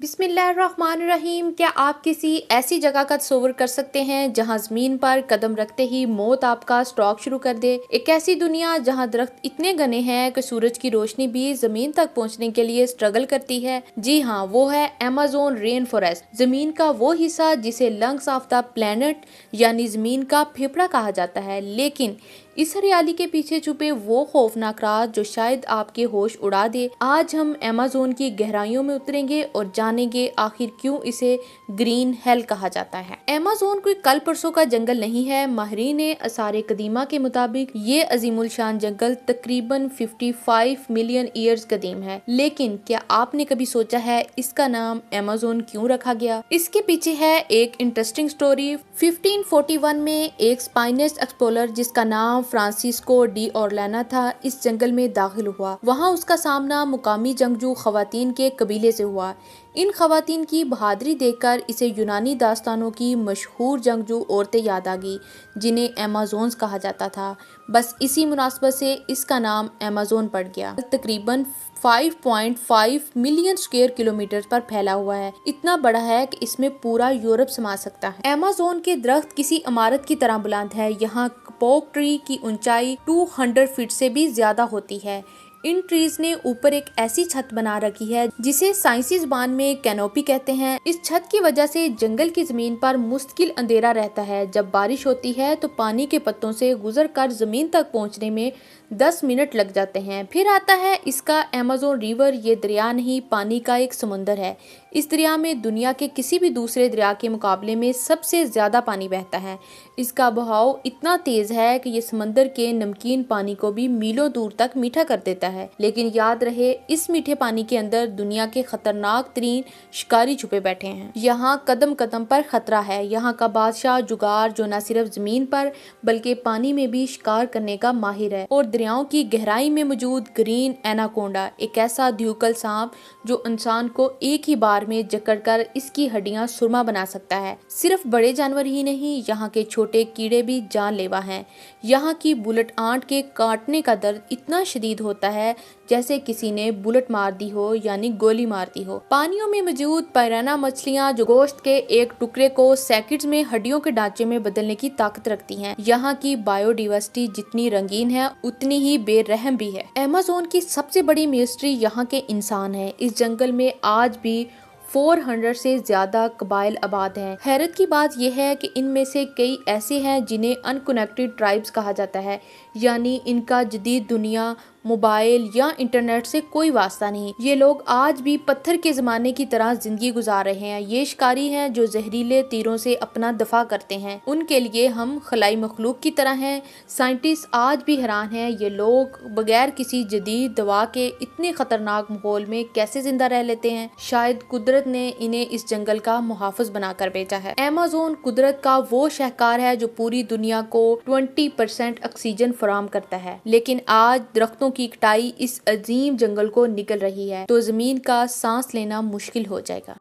बिस्मिल्लाहिर्रहमानिर्रहीम। क्या आप किसी ऐसी जगह का तस्वीर कर सकते हैं जहां जमीन पर कदम रखते ही मौत आपका स्टॉक शुरू कर दे? एक ऐसी दुनिया जहां दरख्त इतने घने हैं कि सूरज की रोशनी भी जमीन तक पहुंचने के लिए स्ट्रगल करती है। जी हाँ, वो है अमेज़न रेन फॉरेस्ट, जमीन का वो हिस्सा जिसे लंग्स ऑफ द प्लेनेट यानी जमीन का फेफड़ा कहा जाता है। लेकिन इस हरियाली के पीछे छुपे वो खौफनाक राज जो शायद आपके होश उड़ा दे। आज हम अमेज़न की गहराइयों में उतरेंगे और जानेंगे आखिर क्यों इसे ग्रीन हेल कहा जाता है। अमेज़न कोई कल परसों का जंगल नहीं है। माहिरीन आसार कदीमा के मुताबिक ये अजीमुल शान जंगल तकरीबन 55 मिलियन ईयर्स कदीम है। लेकिन क्या आपने कभी सोचा है इसका नाम अमेज़न क्यों रखा गया? इसके पीछे है एक इंटरेस्टिंग स्टोरी। 1541 में एक स्पेनिश एक्सप्लोरर जिसका नाम फ्रांसिस्को डी ओरलाना था, इस जंगल में दाखिल हुआ। वहाँ उसका सामना मुकामी जंगजू खवातीन के कबीले से हुआ। इन खवातीन की बहादुरी देखकर इसे यूनानी दास्तानों की मशहूर जंगजू औरतें याद आ गई जिन्हें अमेज़न्स कहा जाता था। बस इसी मुनासबत से इसका नाम अमेज़न पड़ गया। तकरीबन 5.5 मिलियन स्क्वायर किलोमीटर पर फैला हुआ है। इतना बड़ा है कि इसमें पूरा यूरोप समा सकता है। अमेज़न के दरख्त किसी इमारत की तरह बुलंद है। यहाँ कपोक ट्री की ऊंचाई 200 फीट से भी ज्यादा होती है। इन ट्रीज ने ऊपर एक ऐसी छत बना रखी है जिसे साइंसी जुबान में कैनोपी कहते हैं। इस छत की वजह से जंगल की जमीन पर मुस्तकिल अंधेरा रहता है। जब बारिश होती है तो पानी के पत्तों से गुजरकर जमीन तक पहुंचने में 10 मिनट लग जाते हैं। फिर आता है इसका अमेज़न रिवर। ये दरिया नहीं, पानी का एक समुंदर है। इस दरिया में दुनिया के किसी भी दूसरे दरिया के मुकाबले में सबसे ज्यादा पानी बहता है। इसका बहाव इतना तेज है कि ये समंदर के नमकीन पानी को भी मीलों दूर तक मीठा कर देता है। लेकिन याद रहे, इस मीठे पानी के अंदर दुनिया के खतरनाक तरीन शिकारी छुपे बैठे हैं। यहाँ कदम कदम पर खतरा है। यहाँ का बादशाह जुगार जो न सिर्फ जमीन पर बल्कि पानी में भी शिकार करने का माहिर है। और दरियाओं की गहराई में मौजूद ग्रीन एनाकोंडा, एक ऐसा ध्युकल सांप जो इंसान को एक ही बार में जकड़कर इसकी हड्डियां सुरमा बना सकता है। सिर्फ बड़े जानवर ही नहीं, यहाँ के छोटे कीड़े भी जानलेवा हैं। यहाँ की बुलेट आंट के काटने का दर्द इतना शदीद होता है जैसे किसी ने बुलेट मार दी हो, यानी गोली मार दी हो। पानियों में मौजूद पैराना मछलियाँ जो गोश्त के एक टुकड़े को सेकंड्स में हड्डियों के ढांचे में बदलने की ताकत रखती हैं। यहाँ की बायोडाइवर्सिटी जितनी रंगीन है उतनी ही बेरहम भी है। अमेज़न की सबसे बड़ी मिस्ट्री यहाँ के इंसान है। इस जंगल में आज भी 400 से ज्यादा कबाइल आबाद हैं। हैरत की बात यह है कि इनमें से कई ऐसे हैं जिन्हें अनकनेक्टेड ट्राइब्स कहा जाता है, यानी इनका जदीद दुनिया, मोबाइल या इंटरनेट से कोई वास्ता नहीं। ये लोग आज भी पत्थर के जमाने की तरह जिंदगी गुजार रहे हैं। ये शिकारी हैं जो जहरीले तीरों से अपना दफा करते हैं। उनके लिए हम खलाई मखलूक की तरह हैं। साइंटिस्ट आज भी हैरान हैं ये लोग बगैर किसी जदीद दवा के इतने खतरनाक माहौल में कैसे जिंदा रह लेते हैं। शायद कुदरत ने इन्हें इस जंगल का मुहाफिज बनाकर भेजा है। अमेज़न कुदरत का वो शाहकार है जो पूरी दुनिया को 20% ऑक्सीजन फराहम करता है। लेकिन आज दरख्तों की कटाई इस अजीम जंगल को निकल रही है तो जमीन का सांस लेना मुश्किल हो जाएगा।